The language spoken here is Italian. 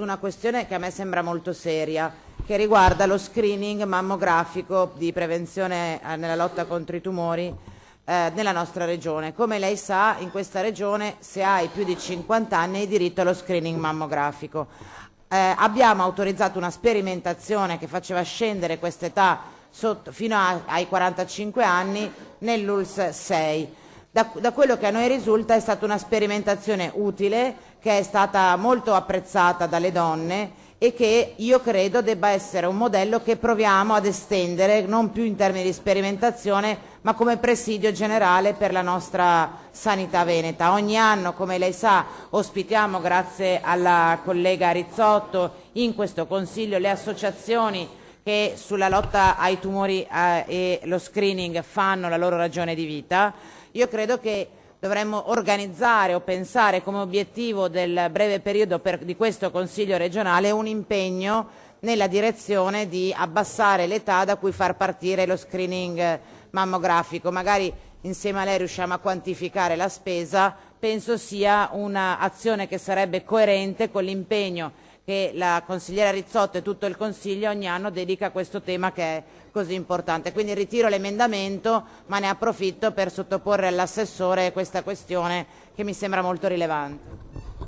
Una questione che a me sembra molto seria, che riguarda lo screening mammografico di prevenzione nella lotta contro i tumori nella nostra regione. Come lei sa, in questa regione se hai più di 50 anni hai diritto allo screening mammografico. Abbiamo autorizzato una sperimentazione che faceva scendere quest'età fino ai 45 anni nell'ULSS 6. Da quello che a noi risulta è stata una sperimentazione utile, che è stata molto apprezzata dalle donne e che io credo debba essere un modello che proviamo ad estendere, non più in termini di sperimentazione, ma come presidio generale per la nostra sanità veneta. Ogni anno, come lei sa, ospitiamo, grazie alla collega Rizzotto, in questo Consiglio le associazioni che sulla lotta ai tumori e lo screening fanno la loro ragione di vita. Io credo che dovremmo organizzare o pensare come obiettivo del breve periodo di questo Consiglio regionale un impegno nella direzione di abbassare l'età da cui far partire lo screening mammografico. Magari insieme a lei riusciamo a quantificare la spesa, penso sia un'azione che sarebbe coerente con l'impegno che la consigliera Rizzotto e tutto il Consiglio ogni anno dedica a questo tema che è così importante. Quindi ritiro l'emendamento, ma ne approfitto per sottoporre all'assessore questa questione che mi sembra molto rilevante.